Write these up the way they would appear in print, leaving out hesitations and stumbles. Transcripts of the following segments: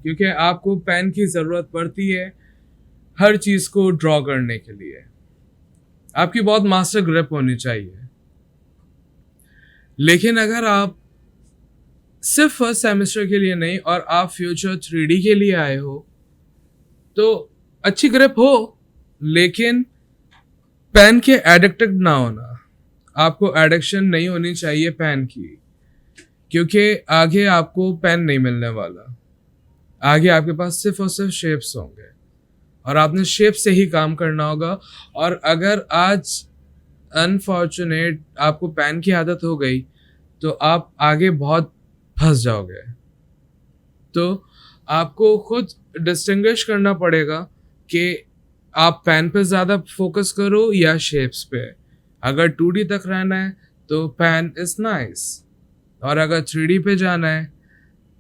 क्योंकि आपको पेन की ज़रूरत पड़ती है हर चीज़ को ड्रॉ करने के लिए। आपकी बहुत मास्टर ग्रिप होनी चाहिए। लेकिन अगर आप सिर्फ फर्स्ट सेमेस्टर के लिए नहीं और आप फ्यूचर 3D के लिए आए हो, तो अच्छी ग्रिप हो, लेकिन पेन के एडिक्टेड ना होना। आपको एडिक्शन नहीं होनी चाहिए पेन की, क्योंकि आगे आपको पेन नहीं मिलने वाला। आगे आपके पास सिर्फ और सिर्फ शेप्स होंगे और आपने शेप से ही काम करना होगा। और अगर आज अनफॉर्चुनेट आपको पेन की आदत हो गई, तो आप आगे बहुत फंस जाओगे। तो आपको खुद डिस्टिंग्विश करना पड़ेगा कि आप पेन पे ज़्यादा फोकस करो या शेप्स पे। अगर 2D तक रहना है तो पेन इज़ नाइस, और अगर 3D पे जाना है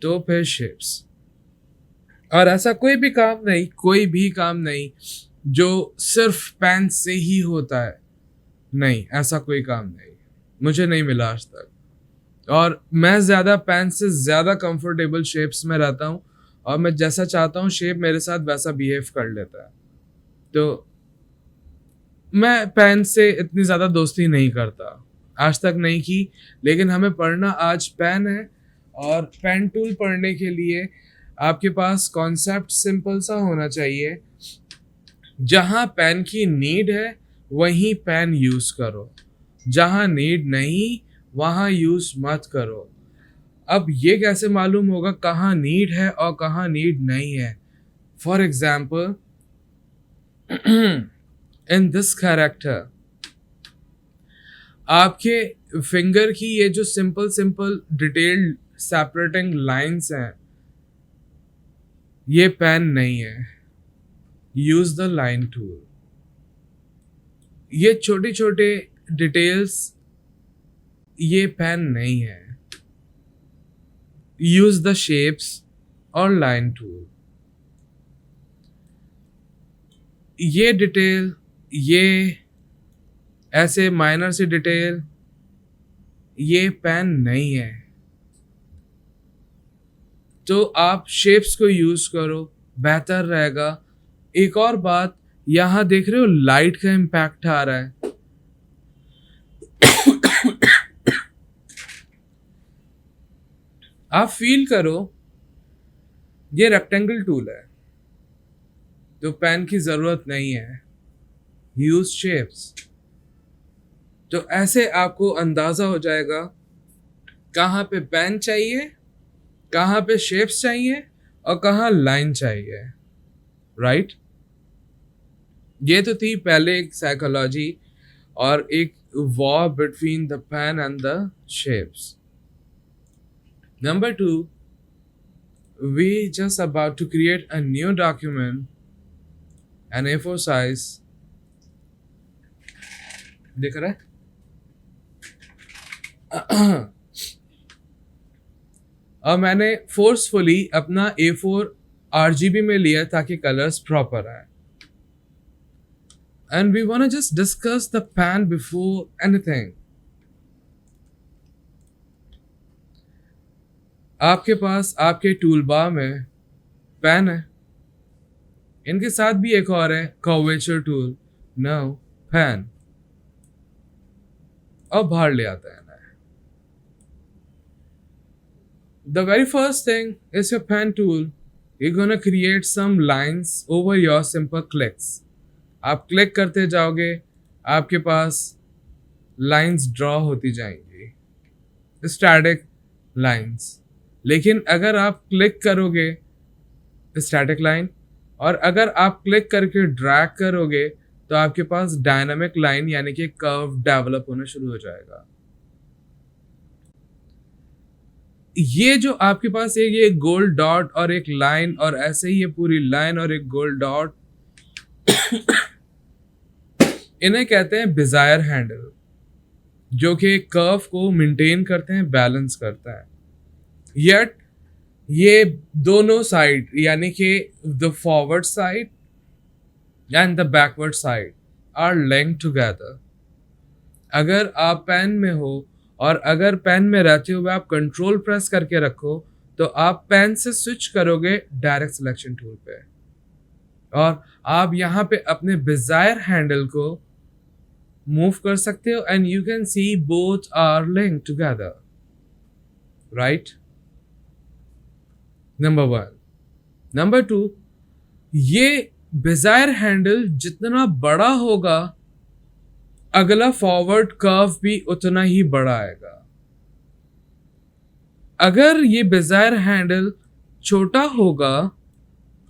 तो फिर शेप्स। और ऐसा कोई भी काम नहीं जो सिर्फ पेन से ही होता है। नहीं, ऐसा कोई काम नहीं, मुझे नहीं मिला आज तक। और मैं ज़्यादा पेन से ज़्यादा कंफर्टेबल शेप्स में रहता हूँ, और मैं जैसा चाहता हूँ शेप मेरे साथ वैसा बिहेव कर लेता है। तो मैं पेन से इतनी ज़्यादा दोस्ती नहीं करता, आज तक नहीं की। लेकिन हमें पढ़ना आज पेन है, और पेन टूल पढ़ने के लिए आपके पास कॉन्सेप्ट सिंपल सा होना चाहिए। जहाँ पेन की नीड है वहीं पेन यूज़ करो, जहाँ नीड नहीं वहाँ यूज़ मत करो। अब ये कैसे मालूम होगा कहाँ नीड है और कहाँ नीड नहीं है? For example, in this character, आपके फिंगर की ये जो simple simple detailed separating lines हैं, ये पेन नहीं है। Use the line tool. ये छोटे छोटे डिटेल्स, ये पेन नहीं है। यूज द शेप्स और लाइन टूल। ये डिटेल, ये ऐसे माइनर से डिटेल, ये पेन नहीं है। तो आप शेप्स को यूज करो, बेहतर रहेगा। एक और बात, यहां देख रहे हो लाइट का इम्पैक्ट आ रहा है। आप फील करो, ये रेक्टेंगल टूल है तो पेन की जरूरत नहीं है। Use shapes. तो ऐसे आपको अंदाजा हो जाएगा कहाँ पे पेन चाहिए, कहाँ पे शेप्स चाहिए और कहाँ लाइन चाहिए। राइट? ये तो थी पहले एक साइकोलॉजी और एक war between the pen and the shapes. Number 2, we just about to create a new document, an A4 size. दिख रहा है? और मैंने फोर्सफुली अपना A4 RGB में लिया ताकि कलर्स प्रॉपर आए। And we want to just discuss the pen before anything. आपके पास आपके टूल बार में पेन है, इनके साथ भी एक और है कर्वेचर टूल, नो पेन, और बाहर ले आता है ना। The very first thing is your pen tool. You're gonna create some lines over your simple clicks. आप क्लिक करते जाओगे, आपके पास लाइंस ड्रॉ होती जाएंगी, स्टैटिक लाइंस। लेकिन अगर आप क्लिक करोगे स्टैटिक लाइन, और अगर आप क्लिक करके ड्रैग करोगे तो आपके पास डायनामिक लाइन यानी कि कर्व डेवलप होना शुरू हो जाएगा। ये जो आपके पास एक ये गोल्ड डॉट और एक लाइन, और ऐसे ही ये पूरी लाइन और एक गोल्ड डॉट, इन्हें कहते हैं बेजायर हैंडल, जो कि कर्व को मेंटेन करते हैं, बैलेंस करता है। येट ये दोनों साइड यानी कि the forward side and the backward side are linked together. अगर आप पेन में हो और अगर पेन में रहते हुए आप कंट्रोल प्रेस करके रखो तो आप पेन से स्विच करोगे डायरेक्ट सिलेक्शन टूल पे, और आप यहाँ पे अपने डिजायर हैंडल को मूव कर सकते हो and you can see both are link together, right. Number 1। Number 2, ये डिजायर हैंडल जितना बड़ा होगा अगला फॉरवर्ड कर्व भी उतना ही बड़ा आएगा। अगर ये डिजायर हैंडल छोटा होगा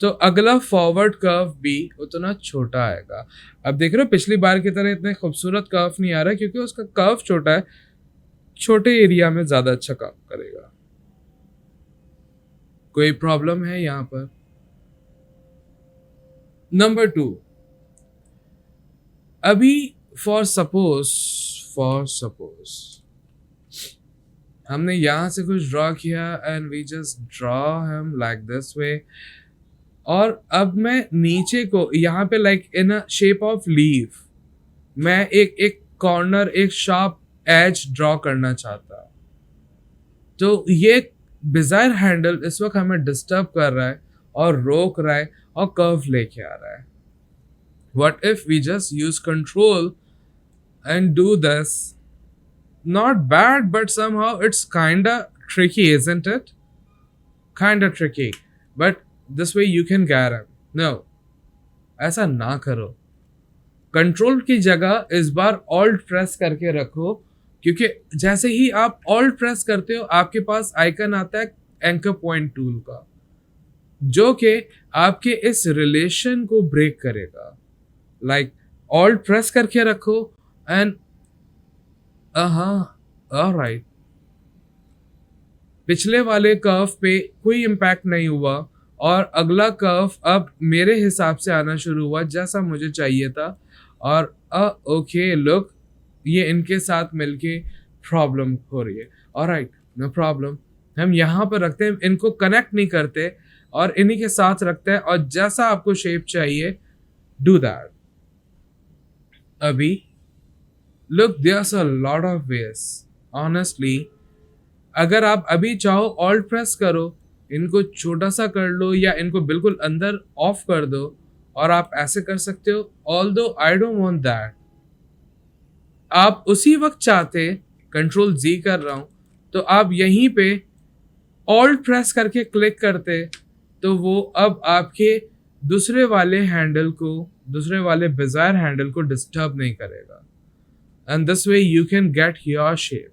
तो अगला फॉरवर्ड कर्व भी उतना छोटा आएगा। अब देख रहे हो पिछली बार की तरह इतने खूबसूरत कर्व नहीं आ रहा क्योंकि उसका कर्व छोटा है, छोटे एरिया में ज्यादा अच्छा काम करेगा। कोई प्रॉब्लम है यहां पर? नंबर 2, अभी फॉर सपोज हमने यहां से कुछ ड्रॉ किया and we just draw him like this way, और अब मैं नीचे को यहाँ पे like in a shape of leave मैं एक कॉर्नर, एक शार्प एज ड्रॉ करना चाहता। तो ये डिजायर हैंडल इस वक्त हमें डिस्टर्ब कर रहा है और रोक रहा है और कर्व लेके आ रहा है। What if we just use control and do this? Not bad, but somehow it's kinda tricky, isn't it? Kinda tricky. But this way you can get it. No, ऐसा ना करो। कंट्रोल की जगह इस बार ऑल्ट प्रेस करके रखो, क्योंकि जैसे ही आप ऑल्ट प्रेस करते हो आपके पास आइकन आता है एंकर पॉइंट टूल का, जो कि आपके इस रिलेशन को ब्रेक करेगा। लाइक ऑल्ट प्रेस करके रखो एंड ऑलराइट, पिछले वाले कर्व पे कोई इम्पैक्ट नहीं हुआ और अगला कर्व अब मेरे हिसाब से आना शुरू हुआ जैसा मुझे चाहिए था। और ओके लुक, ये इनके साथ मिलके प्रॉब्लम हो रही है। ऑलराइट, नो प्रॉब्लम, हम यहाँ पर रखते हैं, इनको कनेक्ट नहीं करते और इन्हीं के साथ रखते हैं, और जैसा आपको शेप चाहिए डू दैट। अभी look, there's a lot of ways honestly. अगर आप अभी चाहो ऑल्ट प्रेस करो, इनको छोटा सा कर लो या इनको बिल्कुल अंदर ऑफ कर दो और आप ऐसे कर सकते हो। Although I don't want that. आप उसी वक्त चाहते, कंट्रोल जी कर रहा हूं, तो आप यहीं पे ऑल्ट प्रेस करके क्लिक करते तो वो अब आपके दूसरे वाले हैंडल को, दूसरे वाले डिजायर हैंडल को डिस्टर्ब नहीं करेगा। And this way you can get your shape,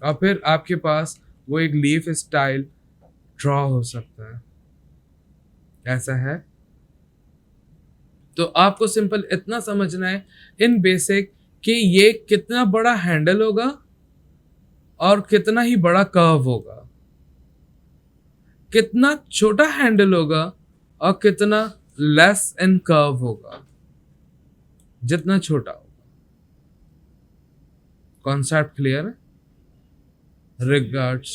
और फिर आपके पास वो एक लीफ स्टाइल ड्रॉ हो सकता है। ऐसा है। तो आपको सिंपल इतना समझना है इन बेसिक कि ये कितना बड़ा हैंडल होगा और कितना ही बड़ा कर्व होगा, कितना छोटा हैंडल होगा और कितना लेस इन कर्व होगा, जितना छोटा होगा। कॉन्सेप्ट क्लियर है? रिगार्ड्स।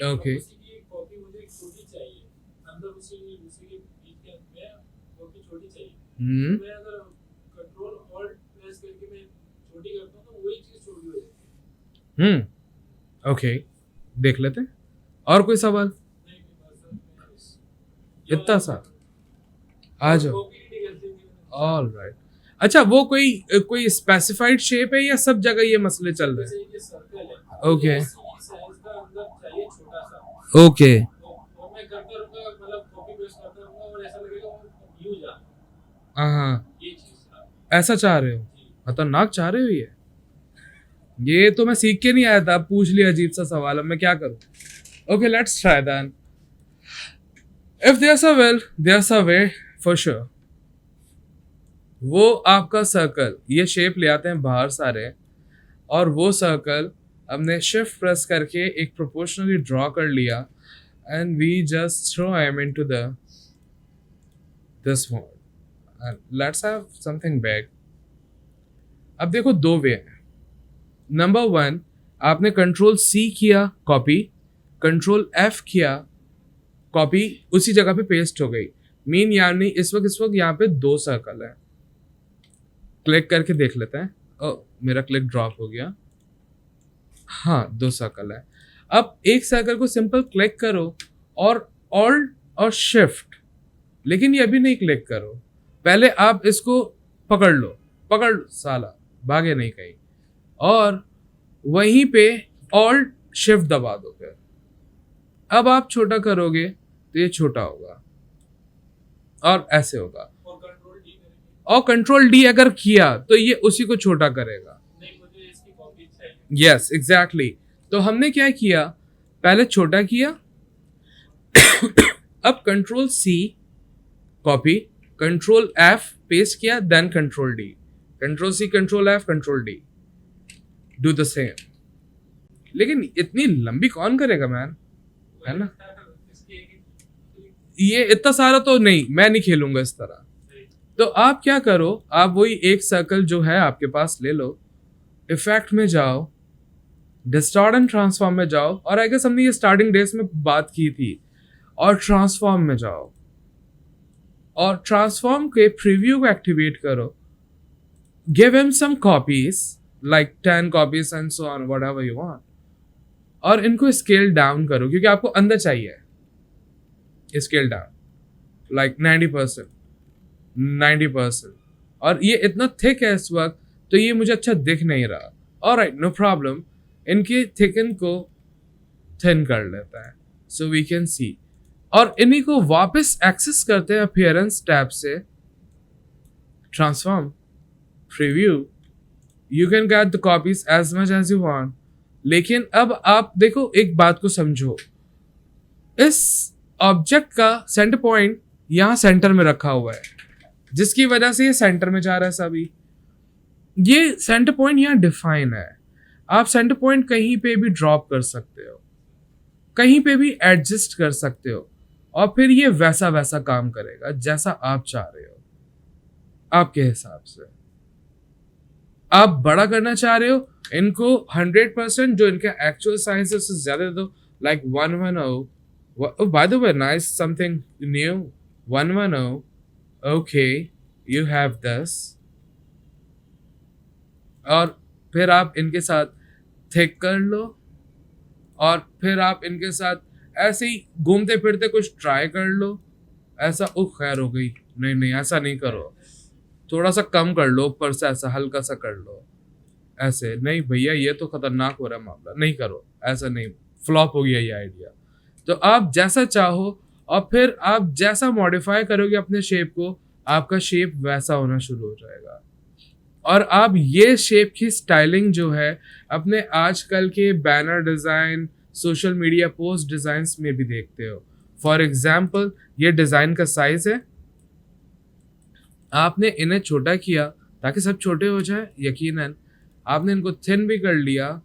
ओके, ओके, देख लेते हैं। और कोई सवाल? इतना सा आ जाओ। All right. अच्छा, वो कोई स्पेसिफाइड शेप है या सब जगह ये मसले चल रहे हैं? ओके ओके, हाँ, ऐसा चाह रहे हो? खतरनाक चाह रहे हो? ये तो मैं सीख के नहीं आया था, पूछ लिया अजीब सा सवाल, अब मैं क्या करूं? Okay, let's try that. If there's a will there's a way for sure. वो आपका सर्कल, ये शेप ले आते हैं बाहर सारे, और वो सर्कल हमने शिफ्ट प्रेस करके एक प्रोपोर्शनली ड्रॉ कर लिया and we just throw him into the this mode. Let's have something back. अब देखो दो वे हैं। नंबर 1, आपने कंट्रोल C किया कॉपी, कंट्रोल F किया कॉपी, उसी जगह पे पेस्ट हो गई। मीन यानी इस वक्त यहाँ पे 2 सर्कल है, क्लिक करके देख लेते हैं। ओ, मेरा क्लिक ड्रॉप हो गया। हाँ, 2 सर्कल है। अब एक सर्कल को सिंपल क्लिक करो और ऑल्ट और शिफ्ट, लेकिन ये अभी नहीं क्लिक करो, पहले आप इसको पकड़ लो, पकड़ लो साला, भागे नहीं कहीं, और वहीं पे ऑल्ट शिफ्ट दबा दो। फिर अब आप छोटा करोगे तो ये छोटा होगा और ऐसे होगा, और कंट्रोल डी अगर किया तो ये उसी को छोटा करेगा। Yes exactly. तो हमने क्या किया, पहले छोटा किया, अब control C copy, control F paste किया, then control D, control C control F control D, do the same. लेकिन इतनी लंबी कौन करेगा मैन, है ना? ये इतना सारा तो नहीं, मैं नहीं खेलूंगा इस तरह। तो आप क्या करो, आप वही एक सर्कल जो है आपके पास ले लो, इफेक्ट में जाओ, डिस्टॉर्ट एंड ट्रांसफॉर्म में जाओ, और आई गेस हमने ये स्टार्टिंग डेज में बात की थी, और ट्रांसफॉर्म में जाओ और ट्रांसफॉर्म के प्रीव्यू को एक्टिवेट करो, give him some copies like 10 copies and so on whatever you want, और इनको स्केल डाउन करो क्योंकि आपको अंदर चाहिए, स्केल डाउन लाइक 90%, 90%, और ये इतना थिक है इस वक्त तो ये मुझे अच्छा दिख नहीं रहा। ऑलराइट, नो प्रॉब्लम, इनके थिकन को थिन कर लेता है सो वी कैन सी, और इन्हीं को वापस एक्सेस करते हैं अपीयरेंस टैब से, transform, preview, you can get the copies as much as you want. लेकिन अब आप देखो, एक बात को समझो, इस ऑब्जेक्ट का सेंटर पॉइंट यहां सेंटर में रखा हुआ है, जिसकी वजह से ये सेंटर में जा रहा है सभी। ये सेंटर पॉइंट यहाँ डिफाइन है, आप सेंटर पॉइंट कहीं पे भी ड्रॉप कर सकते हो, कहीं पे भी एडजस्ट कर सकते हो, और फिर ये वैसा वैसा काम करेगा जैसा आप चाह रहे हो, आपके हिसाब से। आप बड़ा करना चाह रहे हो, इनको 100% जो इनका एक्चुअल साइज है उससे ज्यादा दे दो, like 110। By the way, nice, something new, 110। Okay, you have this, और फिर आप इनके साथ थिक कर लो, और फिर आप इनके साथ ऐसे ही घूमते फिरते कुछ ट्राई कर लो। ऐसा खैर हो गई, नहीं नहीं ऐसा नहीं करो, थोड़ा सा कम कर लो, ऊपर से ऐसा हल्का सा कर लो, ऐसे नहीं भैया, ये तो खतरनाक हो रहा है मामला, नहीं करो, ऐसा नहीं, फ्लॉप हो गया ये आइडिया। तो आप जैसा चाहो, और फिर आप जैसा मॉडिफाई करोगे अपने शेप को, आपका शेप वैसा होना शुरू हो जाएगा। और आप ये शेप की स्टाइलिंग जो है अपने आजकल के banner design, social media post designs में भी देखते हो। फॉर एग्जाम्पल, ये डिज़ाइन का साइज है, आपने इन्हें छोटा किया ताकि सब छोटे हो जाए, यकीनन आपने इनको थिन भी कर लिया,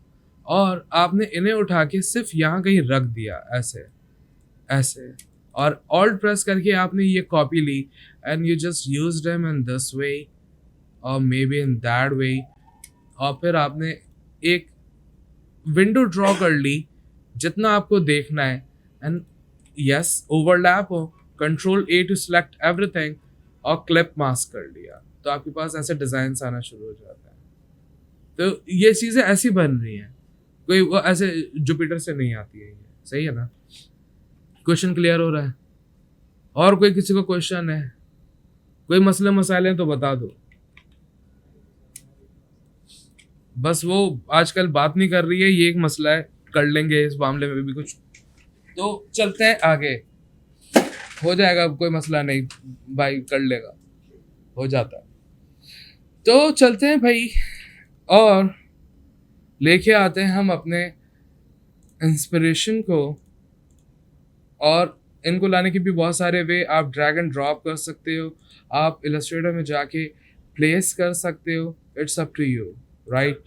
और आपने इन्हें उठा के सिर्फ यहाँ कहीं रख दिया, ऐसे ऐसे, और ऑल्ट प्रेस करके आपने ये कॉपी ली, and you just used them in this way और may be in that way, और फिर आपने एक विंडो ड्रॉ कर ली जितना आपको देखना है, एंड यस ओवरलैप हो, control A to select everything, और क्लिप मास्क कर लिया, तो आपके पास ऐसे डिजाइन आना शुरू हो जाता है। तो ये चीज़ें ऐसी बन रही हैं, कोई वो ऐसे जुपिटर से नहीं आती है, ये सही है ना? क्वेश्चन क्लियर हो रहा है? और कोई किसी को क्वेश्चन है, कोई मसले मसाले हैं तो बता दो। बस वो आजकल बात नहीं कर रही है, ये एक मसला है, कर लेंगे इस मामले में भी कुछ। तो चलते हैं आगे, हो जाएगा, कोई मसला नहीं भाई, कर लेगा, हो जाता है। तो चलते हैं भाई, और लेके आते हैं हम अपने इंस्पिरेशन को, और इनको लाने के भी बहुत सारे वे, आप ड्रैग एंड ड्रॉप कर सकते हो, आप इलस्ट्रेटर में जाके प्लेस कर सकते हो, it's up to you, right?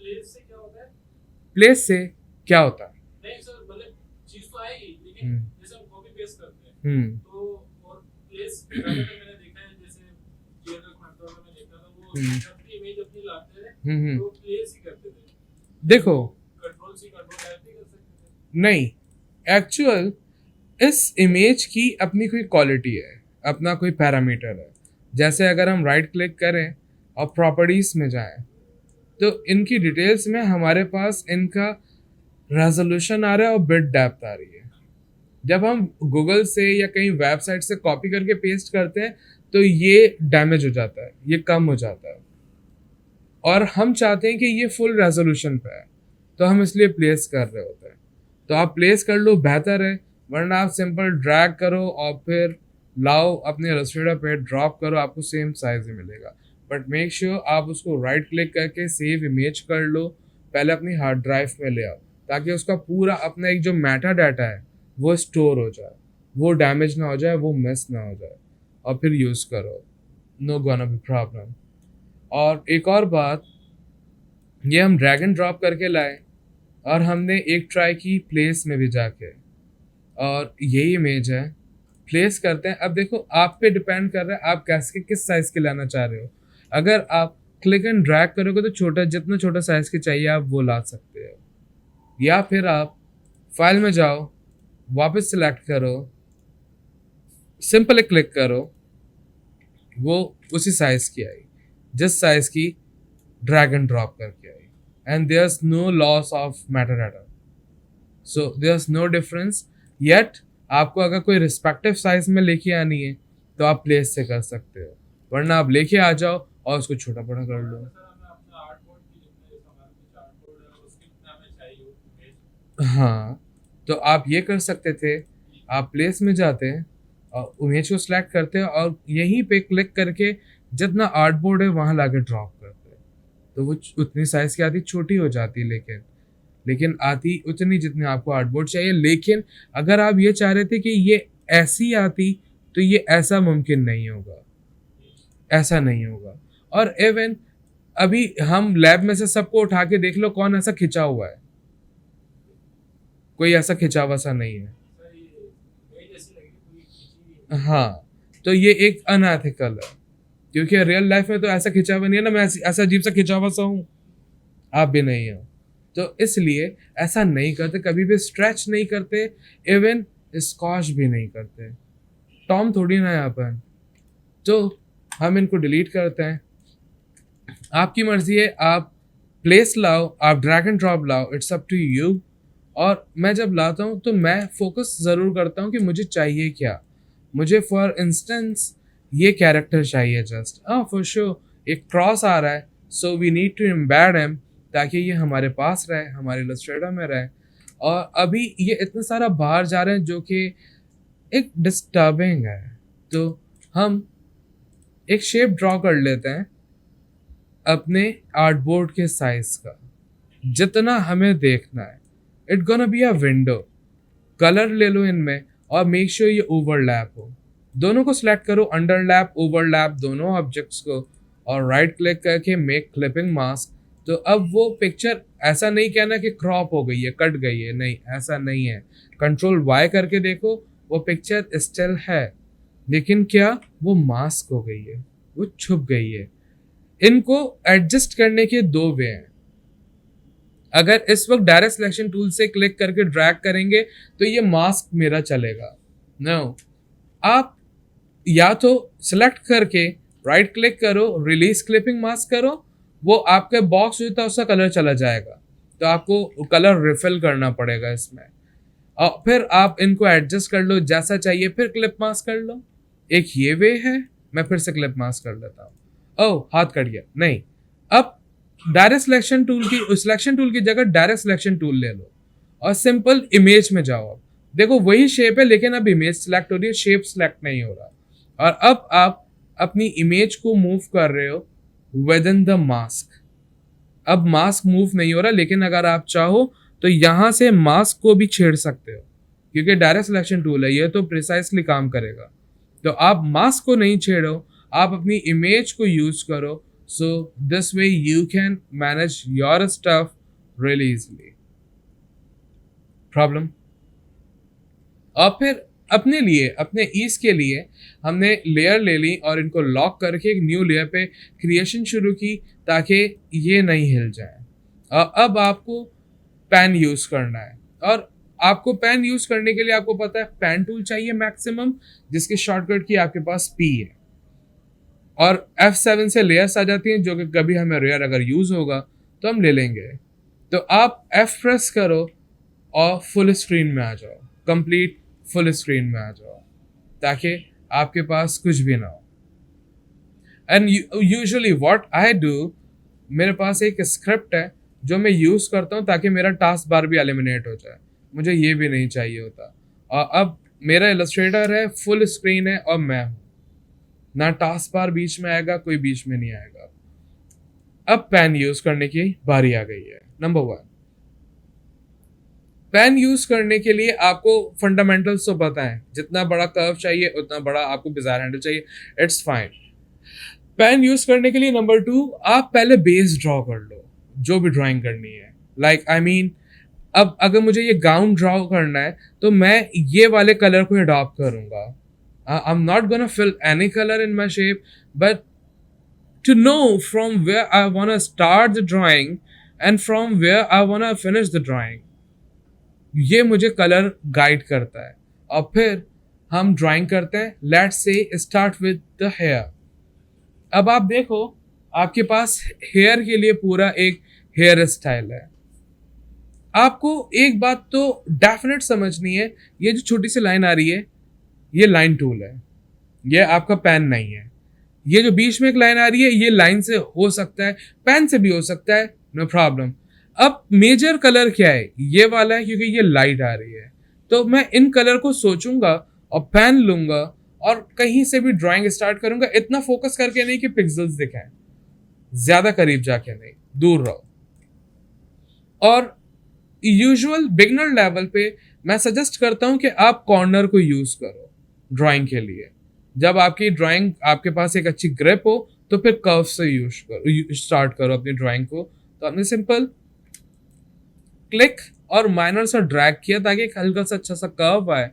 Place से क्या होता है? नहीं सर, मतलब चीज तो आएगी, लेकिन जैसे हम कॉपी पेस्ट करते हैं तो, और प्लेस मैंने देखा है, जैसे जीएनएल कंट्रोलर में देखा था, वो जब इमेज अपनी लाते थे तो प्लेस ही करते थे। देखो, कंट्रोल सी कंट्रोल एफ भी कर सकते थे। नहीं, एक्चुअल इस इमेज की अपनी कोई क्वालिटी है, अपना कोई पैरामीटर है। जैसे अगर हम राइट क्लिक करें और प्रॉपर्टीज में जाएं, तो इनकी डिटेल्स में हमारे पास इनका रेजोल्यूशन आ रहा है और बिट डेप्थ आ रही है। जब हम गूगल से या कहीं वेबसाइट से कॉपी करके पेस्ट करते हैं तो ये डैमेज हो जाता है, ये कम हो जाता है, और हम चाहते हैं कि ये फुल रेजोल्यूशन पे है, तो हम इसलिए प्लेस कर रहे होते हैं। तो आप प्लेस कर लो, बेहतर है, वरना आप सिंपल ड्रैग करो और फिर लाओ अपने इलस्ट्रेटर पे ड्रॉप करो, आपको सेम साइज ही मिलेगा। बट मेक श्योर आप उसको राइट क्लिक करके सेव इमेज कर लो, पहले अपनी हार्ड ड्राइव में ले आओ, ताकि उसका पूरा अपना एक जो मेटा डाटा है वो स्टोर हो जाए, वो डैमेज ना हो जाए, वो मिस ना हो जाए, और फिर यूज़ करो, नो गोना बी प्रॉब्लम। और एक और बात, ये हम ड्रैग एंड ड्रॉप करके लाए और हमने एक ट्राई की प्लेस में भी जाके, और यही इमेज है, प्लेस करते हैं। अब देखो आप पे डिपेंड कर रहा है आप कैसे किस साइज़ के लाना चाह रहे हो। अगर आप क्लिक एंड ड्रैग करोगे तो छोटा, जितना छोटा साइज़ के चाहिए आप वो ला सकते हो, या फिर आप फाइल में जाओ, वापस सिलेक्ट करो, सिंपली क्लिक करो, वो उसी साइज़ की आई जिस साइज़ की ड्रैग एंड ड्रॉप करके आई, and there is no loss of matter data, so there is no difference yet. आपको अगर कोई रिस्पेक्टिव साइज में लेके आनी है तो आप प्लेस से कर सकते हो, वरना आप लेके आ जाओ और उसको छोटा बड़ा कर लो। सर हमें अपना आर्टबोर्ड की जितने जैसे हमारे कुछ आर्टबोर्ड है उसकी जितना हमें चाहिए वो इमेज। हाँ, तो आप ये कर सकते थे, आप प्लेस में जाते हैं और इमेज को सिलेक्ट करते हैं और यहीं पे क्लिक करके जितना आर्टबोर्ड है वहाँ लाके ड्रॉप करते हैं, तो वो उतनी साइज़ की आती, छोटी हो जाती, लेकिन आती उतनी जितनी आपको आर्टबोर्ड चाहिए। लेकिन अगर आप ये चाह रहे थे कि ये ऐसी आती तो ये ऐसा मुमकिन नहीं होगा, ऐसा नहीं होगा। और इवन अभी हम लैब में से सबको उठा के देख लो, कौन ऐसा खिंचा हुआ है? कोई ऐसा खिंचा हुआ सा नहीं है। सर ये इमेज ऐसी लग रही है पूरी खींची हुई। हाँ, तो ये एक अनएथिकल है, क्योंकि रियल लाइफ में तो ऐसा खिंचा हुआ नहीं है ना, मैं ऐसा अजीब सा खिंचा हुआ सा हूँ, आप भी नहीं हो, तो इसलिए ऐसा नहीं करते, कभी भी स्ट्रेच नहीं करते, इवन स्कॉच भी नहीं करते। टॉम थोड़ी ना है अपन, तो हम इनको डिलीट करते हैं। आपकी मर्जी है, आप प्लेस लाओ, आप ड्रैग एंड ड्रॉप लाओ, इट्स अप टू यू। और मैं जब लाता हूँ तो मैं फोकस ज़रूर करता हूँ कि मुझे चाहिए क्या। मुझे फॉर इंस्टेंस ये कैरेक्टर चाहिए, जस्ट फॉर श्योर एक क्रॉस आ रहा है, so we need to embed him, ताकि ये हमारे पास रहे, हमारे इलस्ट्रेटर में रहे। और अभी ये इतना सारा बाहर जा रहे हैं जो कि एक डिस्टर्बिंग है, तो हम एक शेप ड्रॉ कर लेते हैं अपने आर्टबोर्ड के साइज का, जितना हमें देखना है। It gonna be a window, colour ले लो इनमें और मेक श्योर ये ओवरलैप हो, दोनों को सिलेक्ट करो, अंडरलैप ओवरलैप दोनों ऑब्जेक्ट्स को, और राइट क्लिक करके मेक क्लिपिंग मास्क। तो अब वो पिक्चर, ऐसा नहीं कहना कि क्रॉप हो गई है, कट गई है, नहीं ऐसा नहीं है। कंट्रोल वाई करके देखो, वो पिक्चर स्टिल है, लेकिन क्या वो मास्क हो गई है, वो छुप गई है। इनको एडजस्ट करने के दो वे हैं। अगर इस वक्त डायरेक्ट सिलेक्शन टूल से क्लिक करके ड्रैग करेंगे तो ये मास्क मेरा चलेगा, नो। आप या तो सिलेक्ट करके राइट क्लिक करो, रिलीज क्लिपिंग मास्क करो, वो आपके बॉक्स होता है उसका कलर चला जाएगा, तो आपको कलर रिफिल करना पड़ेगा इसमें, और फिर आप इनको एडजस्ट कर लो जैसा चाहिए, फिर क्लिप मास्क कर लो। एक ये वे है, मैं फिर से क्लिप मास्क कर लेता हूँ। ओह हाथ कट गया, नहीं। अब डायरेक्ट सिलेक्शन टूल की जगह डायरेक्ट सिलेक्शन टूल ले लो और सिंपल इमेज में जाओ। अब देखो वही शेप है, लेकिन अब इमेज सिलेक्ट हो रही है, शेप सिलेक्ट नहीं हो रहा। और अब आप अपनी इमेज को मूव कर रहे हो विद इन द मास्क। अब मास्क मूव नहीं हो रहा, लेकिन अगर आप चाहो तो यहां से मास्क को भी छेड़ सकते हो, क्योंकि डायरेक्ट सिलेक्शन टूल है ये, तो प्रिसाइसली काम करेगा। तो आप मास्क को नहीं छेड़ो, आप अपनी इमेज को यूज करो, so this way you can manage your stuff really easily. Problem? और फिर अपने लिए, अपने ईज के लिए हमने लेयर ले ली और इनको लॉक करके एक न्यू लेयर पे क्रिएशन शुरू की, ताकि ये नहीं हिल जाए। और अब आपको पेन यूज करना है, और आपको पेन यूज करने के लिए आपको पता है पेन टूल चाहिए मैक्सिमम, जिसके शॉर्टकट की आपके पास पी है। और F7 से लेयर्स आ जाती हैं जो कि कभी हमें रेयर अगर यूज होगा तो हम ले लेंगे। तो आप F प्रेस करो और फुल स्क्रीन में आ जाओ, कंप्लीट फुल स्क्रीन में आ जाओ, ताकि आपके पास कुछ भी ना हो। And usually what I do, मेरे पास एक स्क्रिप्ट है जो मैं यूज करता हूँ ताकि मेरा टास्क बार भी एलिमिनेट हो जाए, मुझे ये भी नहीं चाहिए होता। और अब मेरा इलस्ट्रेटर है, फुल स्क्रीन है और मैं हूँ, ना टास्क बार बीच में आएगा, कोई बीच में नहीं आएगा। अब पेन यूज करने की बारी आ गई है। नंबर 1, पेन यूज करने के लिए आपको फंडामेंटल्स तो पता है, जितना बड़ा कर्व चाहिए उतना बड़ा आपको बिजार हैंडल चाहिए, इट्स फाइन। पेन यूज करने के लिए नंबर 2, आप पहले बेस ड्रॉ कर लो जो भी ड्राइंग करनी है। लाइक आई मीन, अब अगर मुझे ये गाउन ड्रॉ करना है तो मैं ये वाले कलर को अडॉप्ट करूंगा। I am not gonna fill any colour in my shape, but to know from where I want to start the drawing and from where I want to finish the drawing, ये मुझे colour guide करता है। और फिर हम drawing करते हैं। Let's say start with the hair. अब आप देखो, आपके पास हेयर के लिए पूरा एक हेयर स्टाइल है। आपको एक बात तो डेफिनेट समझनी है, ये जो छोटी सी लाइन आ रही है ये लाइन टूल है, ये आपका पेन नहीं है। ये जो बीच में एक लाइन आ रही है ये लाइन से हो सकता है, पेन से भी हो सकता है, नो प्रॉब्लम। अब मेजर कलर क्या है, ये वाला है क्योंकि ये लाइट आ रही है, तो मैं इन कलर को सोचूंगा और पेन लूंगा और कहीं से भी ड्राइंग स्टार्ट करूंगा। इतना फोकस करके नहीं कि पिक्सल्स दिखाएं, ज्यादा करीब जाके नहीं, दूर रहो। और यूजुअल बिगनर लेवल पे मैं सजेस्ट करता हूं कि आप कॉर्नर को यूज करो ड्राइंग के लिए। जब आपकी ड्राइंग, आपके पास एक अच्छी ग्रिप हो तो फिर कर्व से यूज करो, स्टार्ट करो अपनी ड्राइंग को। तो आपने सिंपल क्लिक और माइनर सा ड्रैग किया ताकि एक हल्का सा अच्छा सा कर्व आए,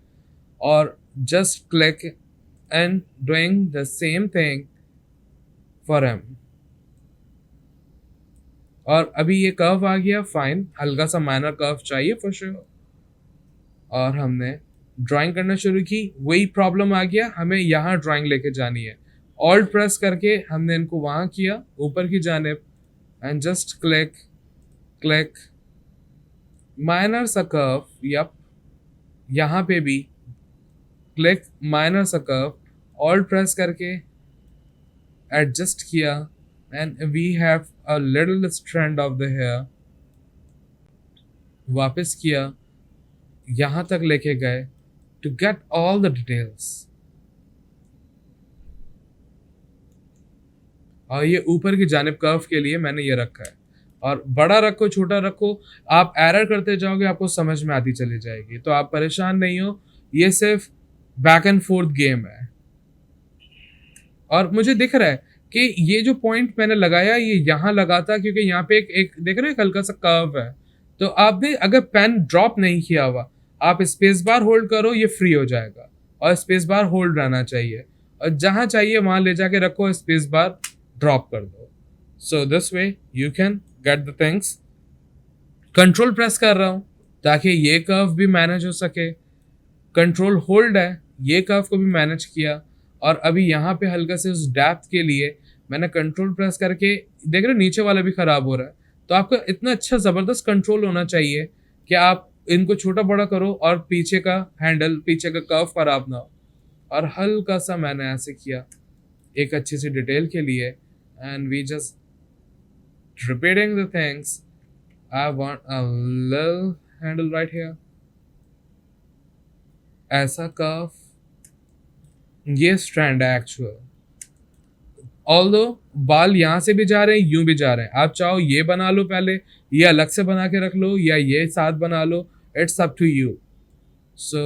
और just click and doing the same thing for him. और अभी ये कर्व आ गया, फाइन, हल्का सा माइनर कर्व चाहिए फॉर श्योर। और हमने ड्राइंग करना शुरू की, वही प्रॉब्लम आ गया, हमें यहाँ ड्राइंग लेके जानी है। ऑल्ट प्रेस करके हमने इनको वहाँ किया ऊपर की जानिब, and just click click, minor सा कर्व, यप, यहाँ पे भी क्लिक, माइनर सा कर्व, ऑल्ट प्रेस करके एडजस्ट किया, and we have a little strand of the hair. वापस किया, यहाँ तक लेके गए to get all the details। और ये ऊपर की जानिब कर्व के लिए मैंने ये रखा है, और बड़ा रखो छोटा रखो, आप एरर करते जाओगे, आपको समझ में आती चली जाएगी। तो आप परेशान नहीं हो, ये सिर्फ बैक एंड फोर्थ गेम है। और मुझे दिख रहा है कि ये जो पॉइंट मैंने लगाया ये यहाँ लगा था, क्योंकि यहाँ पे एक देख रहे हो, एक हल्का सा कर्व है। तो आपने अगर पेन ड्रॉप नहीं किया हुआ, आप स्पेस बार होल्ड करो, ये फ्री हो जाएगा, और स्पेस बार होल्ड रहना चाहिए, और जहां चाहिए वहां ले जाके रखो, स्पेस बार ड्रॉप कर दो। So this way you can get the things. Control press कर रहा हूं ताकि ये कर्व भी मैनेज हो सके, कंट्रोल होल्ड है, ये कर्व को भी मैनेज किया। और अभी यहाँ पे हल्का से उस डेप्थ के लिए मैंने कंट्रोल प्रेस करके, देख रहे हो नीचे वाला भी खराब हो रहा है। तो आपका इतना अच्छा जबरदस्त कंट्रोल होना चाहिए कि आप इनको छोटा बड़ा करो और पीछे का हैंडल, पीछे का कर्व खराब ना हो। और हल्का सा मैंने ऐसे किया एक अच्छी सी डिटेल के लिए, and we just repeating the things. I want a little handle right here, ऐसा कर्व, ये स्ट्रैंड है एक्चुअल। ऑल्दो बाल यहाँ से भी जा रहे हैं, यूं भी जा रहे हैं, आप चाहो ये बना लो पहले, ये अलग से बना के रख लो, या ये साथ बना लो, it's up to you. So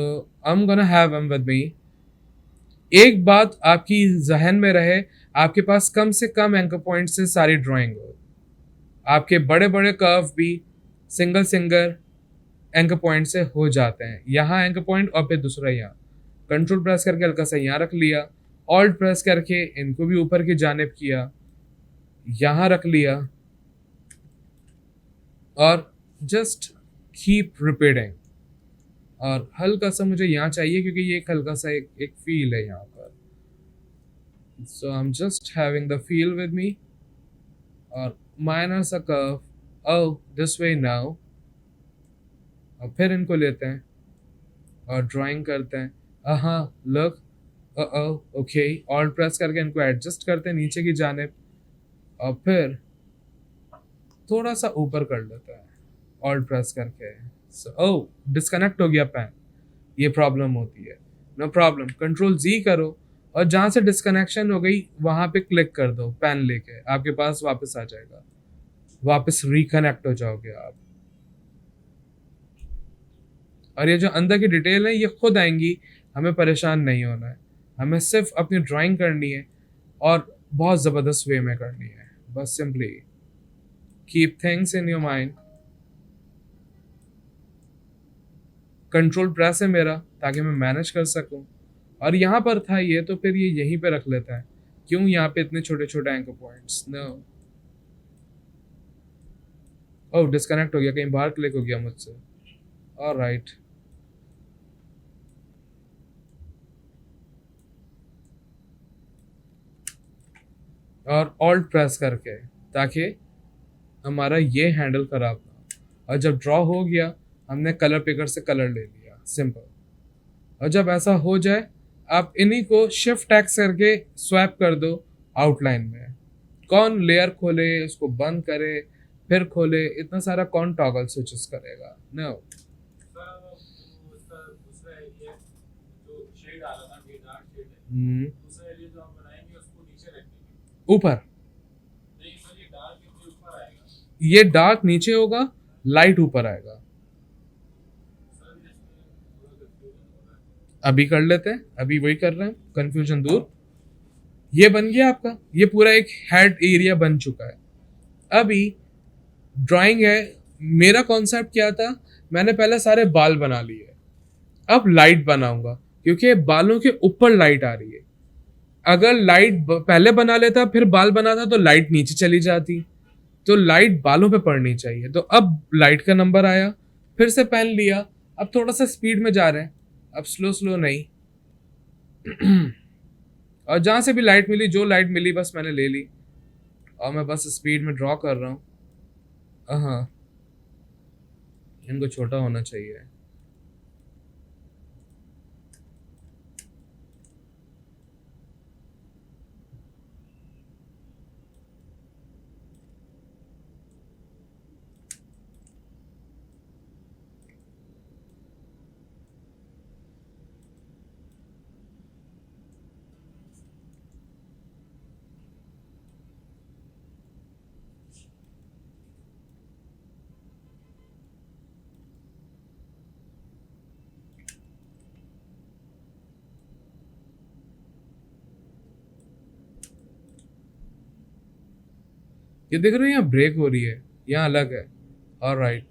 I am gonna have him with me. एक बात आपकी जहन में रहे, आपके पास कम से कम एंकर पॉइंट से सारी ड्राइंग हो। आपके बड़े बड़े कर्व भी सिंगल सिंगल एंकर पॉइंट से हो जाते हैं। यहाँ एंकर पॉइंट और फिर दूसरा यहाँ, कंट्रोल प्रेस करके हल्का सा यहाँ रख लिया, ऑल्ट प्रेस करके इनको भी ऊपर की जानिब किया, यहाँ रख लिया, और जस्ट कीप रिपीटिंग। और हल्का सा मुझे यहाँ चाहिए क्योंकि ये एक हल्का सा एक फील है यहाँ पर, So I'm just having the feel with me, और minus a curve, oh this way now, और फिर इनको लेते हैं और ड्राइंग करते हैं, हाँ लुक, ओके, ऑल्ट प्रेस करके इनको एडजस्ट करते हैं नीचे की जानिब, और फिर थोड़ा सा ऊपर कर लेते हैं ऑल्ट प्रेस करके। ओह डिस्कनेक्ट हो गया पैन, ये प्रॉब्लम होती है। नो प्रॉब्लम, कंट्रोल जी करो और जहां से डिस्कनेक्शन हो गई वहां पे क्लिक कर दो, पैन लेके आपके पास वापस आ जाएगा, वापस रिकनेक्ट हो जाओगे आप। और ये जो अंदर की डिटेल है ये खुद आएंगी, हमें परेशान नहीं होना है, हमें सिर्फ अपनी ड्राइंग करनी है और बहुत ज़बरदस्त वे में करनी है। बस simply keep things in your mind. Control press है मेरा ताकि मैं मैनेज कर सकूं, और यहाँ पर था ये तो फिर ये यहीं पे रख लेता है। क्यों यहाँ पे इतने छोटे छोटे एंकर पॉइंट्स? नो, ओह डिस्कनेक्ट हो गया, कहीं बाहर क्लिक हो गया मुझसे। ऑलराइट, और ऑल्ट प्रेस करके ताकि हमारा ये हैंडल खराब ना हो। और जब ड्रॉ हो गया हमने कलर पिकर से कलर ले लिया, सिंपल। और जब ऐसा हो जाए आप इन्हीं को शिफ्ट एक्स करके स्वैप कर दो आउटलाइन में। कौन लेयर खोले, उसको बंद करे, फिर खोले, इतना सारा कौन टॉगल स्विचेस करेगा? नो। सर वो उसका दूसरा एरिया जो शेड आ रहा था, ये डार्क शेड है, दूसरा एरिया जो आप बनाएंगे उसको नीचे रखेंगे। ऊपर नहीं सर, ये डार्क के ऊपर आएगा। ये डार्क नीचे होगा, लाइट ऊपर आएगा। सर इसमें थोड़ा कंफ्यूजन हो रहा है। अभी कर लेते हैं, अभी वही कर रहे हैं, कंफ्यूजन दूर। ये बन गया आपका, ये पूरा एक हेड एरिया बन चुका है। अभी ड्राइंग है, मेरा कॉन्सेप्ट क्या था, मैंने पहले सारे बाल बना लिए, अब लाइट बनाऊंगा क्योंकि बालों के ऊपर लाइट आ रही है। अगर लाइट पहले बना लेता फिर बाल बनाता तो लाइट नीचे चली जाती, तो लाइट बालों पे पड़नी चाहिए। तो अब लाइट का नंबर आया, फिर से पेन लिया, अब थोड़ा सा स्पीड में जा रहे हैं, अब स्लो स्लो नहीं। और जहां से भी लाइट मिली, जो लाइट मिली बस मैंने ले ली, और मैं बस स्पीड में ड्रॉ कर रहा हूँ। हाँ, इनको छोटा होना चाहिए। ये देख रहे हो यहाँ ब्रेक हो रही है, यहाँ अलग है। ऑलराइट,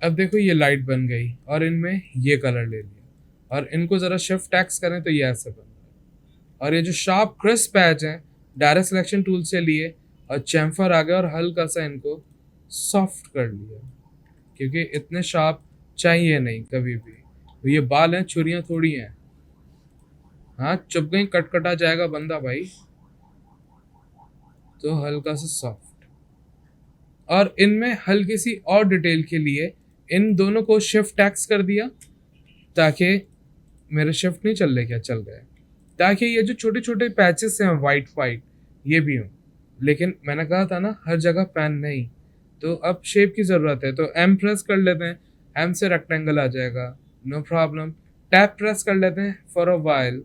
अब देखो ये लाइट बन गई और इनमें ये कलर ले लिया, और इनको जरा शिफ्ट टैक्स करें तो ये ऐसे बन गया। और ये जो शार्प क्रिस्प पैच है, डायरेक्ट सिलेक्शन टूल से लिए और चैम्फर आ गया और हल्का सा इनको सॉफ्ट कर लिया, क्योंकि इतने शार्प चाहिए नहीं कभी भी। तो ये बाल हैं, छुरियां थोड़ी हैं। हाँ चुप गई, कटकटा जाएगा बंदा भाई। तो हल्का सा सॉफ्ट, और इनमें हल्की सी और डिटेल के लिए इन दोनों को शिफ्ट टैक्स कर दिया, ताकि मेरे शिफ्ट नहीं चल रहे, क्या चल गए, ताकि ये जो छोटे छोटे पैचेस हैं वाइट वाइट ये भी हों। लेकिन मैंने कहा था ना हर जगह पेन नहीं, तो अब शेप की ज़रूरत है, तो एम प्रेस कर लेते हैं, एम से रेक्टेंगल आ जाएगा, नो प्रॉब्लम। टैप प्रेस कर लेते हैं for a while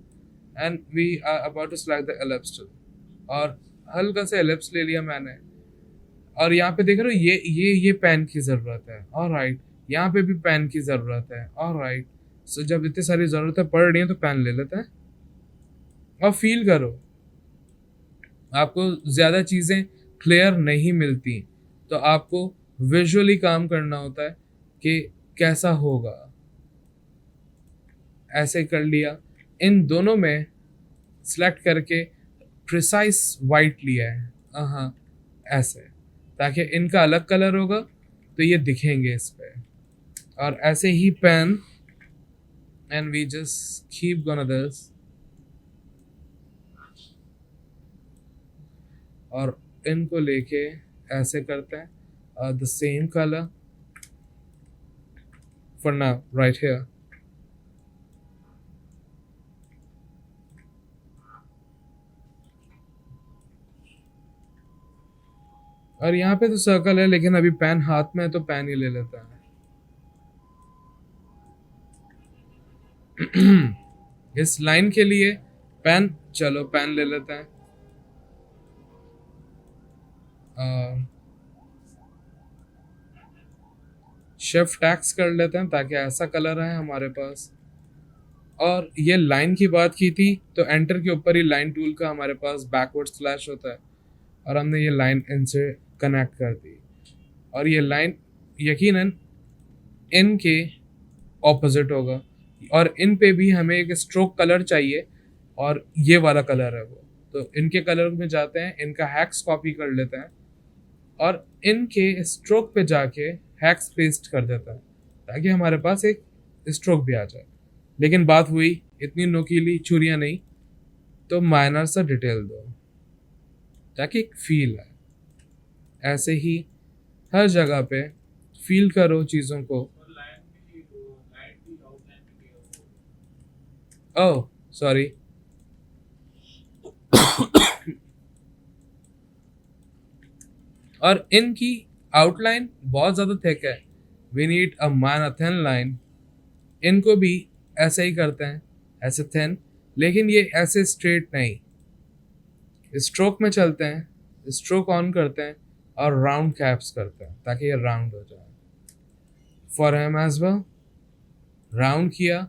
and we are about to select the ellipse tool, और हल्का से एलिप्स ले लिया मैंने। और यहाँ पे देख रहे हो ये पेन की ज़रूरत है, ऑलराइट, यहाँ पे भी पेन की ज़रूरत है, ऑलराइट। सो जब इतनी सारी ज़रूरतें पड़ रही हैं तो पेन ले लेते हैं और फील करो। आपको ज़्यादा चीज़ें क्लियर नहीं मिलती, तो आपको विजुअली काम करना होता है कि कैसा होगा। ऐसे कर लिया, इन दोनों में सेलेक्ट करके प्रिसाइज वाइट लिया है, हाँ ऐसे, ताकि इनका अलग कलर होगा तो ये दिखेंगे इस पे। और ऐसे ही pen, and we just keep gonna this, और इनको लेके ऐसे करते हैं the same colour for now right here. और यहाँ पे तो सर्कल है, लेकिन अभी पेन हाथ में है तो पेन ही ले लेता है। इस लाइन के लिए पेन, चलो पेन ले लेते हैं। शिफ्ट टैक्स कर लेते हैं ताकि ऐसा कलर है हमारे पास। और ये लाइन की बात की थी तो एंटर के ऊपर ही लाइन टूल का हमारे पास बैकवर्ड स्लैश होता है, और हमने ये लाइन इनसे कनेक्ट कर दी। और ये लाइन यकीनन इन के ऑपोजिट होगा, और इन पे भी हमें एक स्ट्रोक कलर चाहिए, और ये वाला कलर है वो। तो इनके कलर में जाते हैं, इनका हैक्स कॉपी कर लेते हैं और इनके स्ट्रोक पे जाके हैक्स पेस्ट कर देता है ताकि हमारे पास एक स्ट्रोक भी आ जाए। लेकिन बात हुई इतनी नोकीली छुरियां नहीं, तो माइनर सा डिटेल दो ताकि एक फील आए। ऐसे ही हर जगह पे फील करो चीज़ों को। और लाइन भी आउटलाइन भी है वो। ओह सॉरी, और इनकी आउटलाइन बहुत ज़्यादा थिक है, we need a minor thin line. इनको भी ऐसे ही करते हैं, ऐसे थिन, लेकिन ये ऐसे स्ट्रेट नहीं, स्ट्रोक में चलते हैं, स्ट्रोक ऑन करते हैं और राउंड कैप्स करते हैं ताकि ये राउंड हो जाए। For him as well, round किया,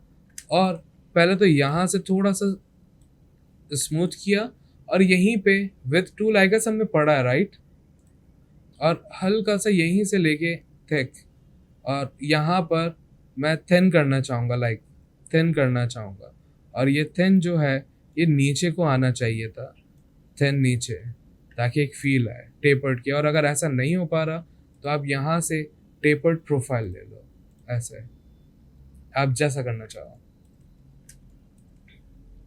और पहले तो यहाँ से थोड़ा सा स्मूथ किया, और यहीं पे विथ टूल आई गेस हमने पढ़ा है राइट, और हल्का सा यहीं से लेके थिक, और यहाँ पर मैं थिन करना चाहूँगा, लाइक थिन करना चाहूँगा। और ये थिन जो है ये नीचे को आना चाहिए था, थिन नीचे, ताकि एक फील आए टेपर्ड की। और अगर ऐसा नहीं हो पा रहा तो आप यहाँ से टेपर्ड प्रोफाइल ले लो, ऐसे आप जैसा करना चाहो।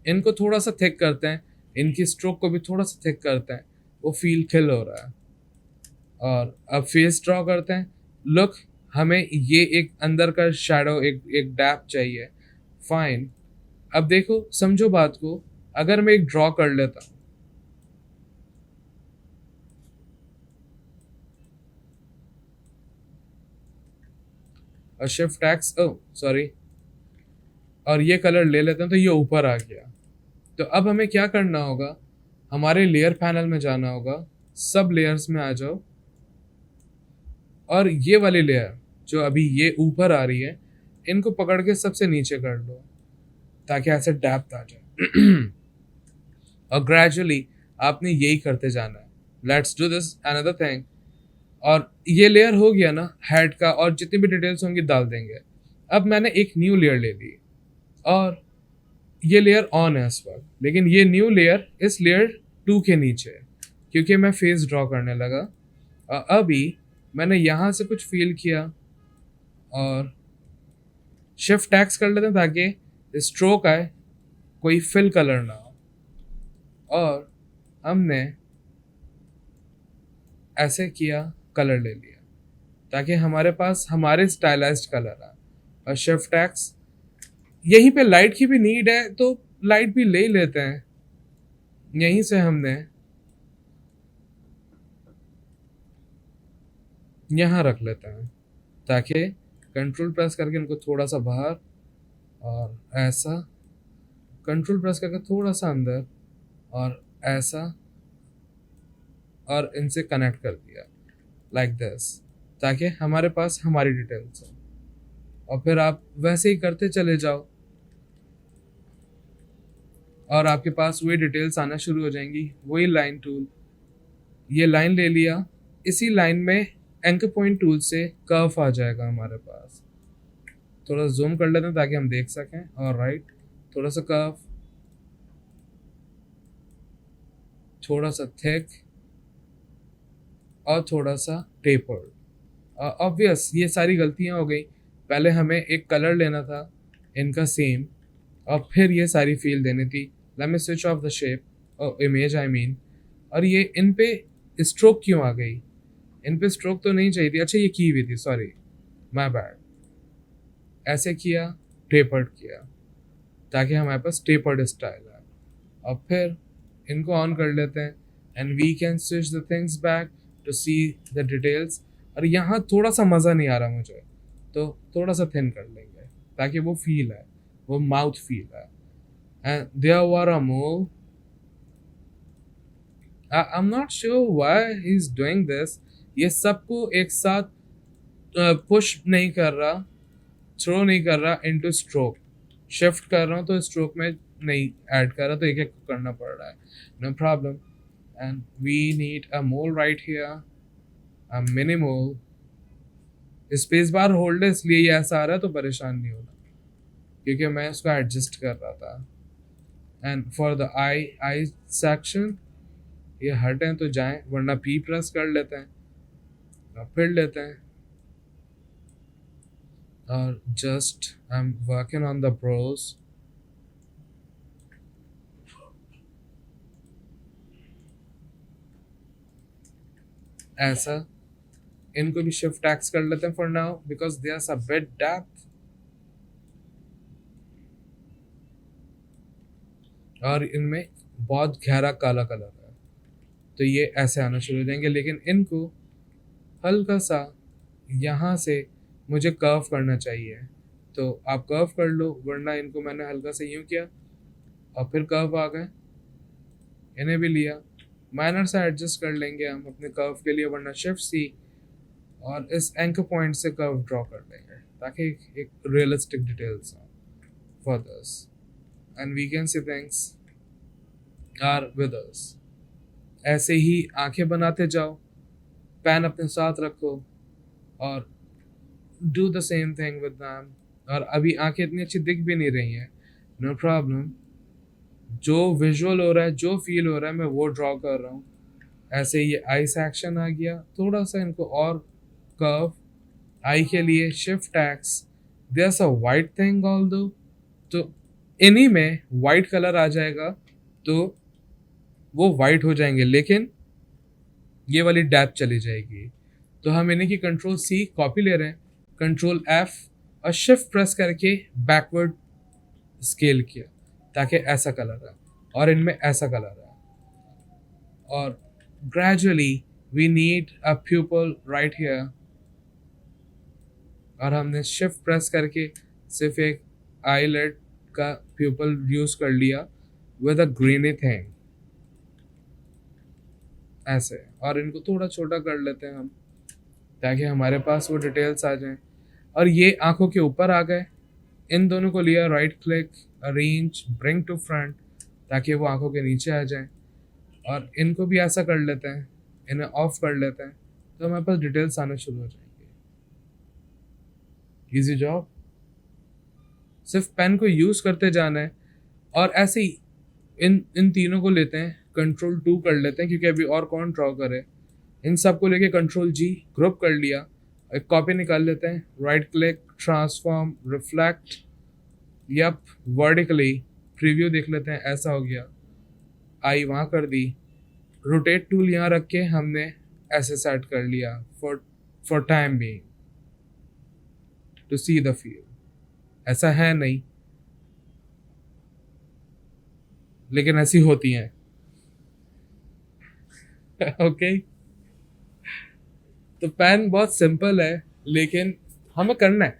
इनको थोड़ा सा थिक करते हैं, इनकी स्ट्रोक को भी थोड़ा सा थिक करते हैं, वो फील खिल हो रहा है। और अब फेस ड्रॉ करते हैं। लुक, हमें ये एक अंदर का शैडो, एक डैप चाहिए, फाइन। अब देखो, समझो बात को, अगर मैं एक ड्रॉ कर लेता हूँ, और शिफ्ट टैक्स, ओह सॉरी, और ये कलर ले लेते हैं तो ये ऊपर आ गया। तो अब हमें क्या करना होगा, हमारे लेयर पैनल में जाना होगा, सब लेयर्स में आ जाओ, और ये वाली लेयर जो अभी ये ऊपर आ रही है, इनको पकड़ के सबसे नीचे कर लो ताकि ऐसे डेप्थ आ जाए। और ग्रेजुअली आपने यही करते जाना है। Let's do this another thing. और ये लेयर हो गया ना हेड का, और जितनी भी डिटेल्स होंगी डाल देंगे। अब मैंने एक न्यू लेयर ले ली, और ये लेयर ऑन है इस वक्त, लेकिन ये न्यू लेयर इस लेयर 2 के नीचे है, क्योंकि मैं फेस ड्रॉ करने लगा। और अभी मैंने यहाँ से कुछ फील किया, और शिफ्ट टैक्स कर लेते हैं ताकि स्ट्रोक आए, कोई फिल कलर ना हो। और हमने ऐसे किया, कलर ले लिया ताकि हमारे पास हमारे स्टाइलाइज्ड कलर आए। और शिफ्ट टैक्स, यहीं पे लाइट की भी नीड है तो लाइट भी ले ही लेते हैं, यहीं से हमने यहाँ रख लेते हैं ताकि कंट्रोल प्रेस करके इनको थोड़ा सा बाहर, और ऐसा कंट्रोल प्रेस करके थोड़ा सा अंदर, और ऐसा, और इनसे कनेक्ट कर दिया लाइक दिस, ताकि हमारे पास हमारी डिटेल्स हो। और फिर आप वैसे ही करते चले जाओ, और आपके पास वही डिटेल्स आना शुरू हो जाएंगी। वही लाइन टूल, ये लाइन ले लिया, इसी लाइन में एंकर पॉइंट टूल से कर्व आ जाएगा हमारे पास। थोड़ा जूम कर लेते हैं ताकि हम देख सकें। और राइट, थोड़ा सा कर्व, थोड़ा सा थिक, और थोड़ा सा टेपर्ड। ऑब्वियस ये सारी गलतियां हो गई। पहले हमें एक कलर लेना था इनका सेम, और फिर ये सारी फील देनी थी। Let me switch off the shape image I mean. और ये इन पे स्ट्रोक क्यों आ गई? इन पे स्ट्रोक तो नहीं चाहिए थी। अच्छा ये की हुई थी, सॉरी माय बैड। ऐसे किया, टेपर्ड किया, ताकि हमारे पास टेपर्ड स्टाइल है। और फिर इनको ऑन कर लेते हैं and we can switch the things back to see the details. और यहाँ थोड़ा सा मज़ा नहीं आ रहा मुझे, तो थोड़ा सा थिन कर लेंगे ताकि वो फील है, वो माउथ फील है। And there were a move, I am not sure why he is doing this. ये सबको एक साथ पुश नहीं कर रहा, थ्रो नहीं कर रहा इनटू स्ट्रोक। शिफ्ट कर रहा हूँ तो स्ट्रोक में नहीं ऐड कर रहा, तो एक एक करना पड़ रहा है। No problem. And we need a mole right here, a mini mole. Space bar hold है इसलिए ये ऐसा आ रहा है, तो परेशान नहीं होना, क्योंकि मैं इसको एडजस्ट कर रहा था। And for the I section ये हटें तो जाएं, वरना पी प्रेस कर लेते हैं और फिर लेते हैं। और just I am working on the brows. ऐसा इनको भी शिफ्ट एक्स कर लेते हैं for now, because they are सब बिट डेप्थ। और इनमें बहुत गहरा काला कलर है, तो ये ऐसे आना शुरू हो जाएंगे। लेकिन इनको हल्का सा यहाँ से मुझे कर्व करना चाहिए, तो आप कर्व कर लो, वरना इनको मैंने हल्का से यूँ किया और फिर कर्व आ गए। इन्हें भी लिया, माइनर से एडजस्ट कर लेंगे हम अपने कर्व के लिए, वरना शिफ्ट सी और इस एंकर पॉइंट से कर्व ड्रॉ कर लेंगे, ताकि एक रियलिस्टिक डिटेल्स हो for this. And we can see things are with us. ऐसे ही आंखें बनाते जाओ, पेन अपने साथ रखो और do the same thing with them. और अभी आंखें इतनी अच्छी दिख भी नहीं रही हैं, नो प्रॉब्लम। जो विजुअल हो रहा है, जो फील हो रहा है, मैं वो ड्रॉ कर रहा हूँ। ऐसे ये आई सेक्शन आ गया, थोड़ा सा इनको और कर्व। आई के लिए shift X, there a white thing although, तो इन्हीं में वाइट कलर आ जाएगा तो वो वाइट हो जाएंगे, लेकिन ये वाली डेप्थ चली जाएगी। तो हम इन्हीं की कंट्रोल सी कॉपी ले रहे हैं, कंट्रोल एफ और शिफ्ट प्रेस करके बैकवर्ड स्केल किया, ताकि ऐसा कलर है और इनमें ऐसा कलर है। और gradually we need a pupil right here, और हमने शिफ्ट प्रेस करके सिर्फ एक आईलेट का प्यूपल यूज कर लिया विद अ ग्रीनी थिंग ऐसे। और इनको थोड़ा छोटा कर लेते हैं हम, ताकि हमारे पास वो डिटेल्स आ जाएं। और ये आंखों के ऊपर आ गए। इन दोनों को लिया, right click, arrange, bring to front, ताकि वो आंखों के नीचे आ जाएं। और इनको भी ऐसा कर लेते हैं, इन्हें ऑफ कर लेते हैं, तो हमारे पास डिटेल्स आना शुरू हो जाएंगे। Easy job. सिर्फ पेन को यूज करते जाना है। और ऐसे ही इन तीनों को लेते हैं, कंट्रोल 2 कर लेते हैं, क्योंकि अभी और कौन ड्रॉ करे। इन सब को लेके कंट्रोल जी ग्रुप कर लिया, एक कॉपी निकाल लेते हैं, right click, transform, reflect, yup, vertically, preview देख लेते हैं, ऐसा हो गया। आई वहाँ कर दी, रोटेट टूल यहाँ रख के हमने ऐसे सेट कर लिया for time being to see the feel. ऐसा है नहीं, लेकिन ऐसी होती हैं। ओके तो पेन बहुत सिंपल है, लेकिन हमें करना है,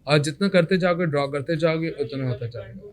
और जितना करते जाओगे, ड्रॉ करते जाओगे, उतना होता जाएगा।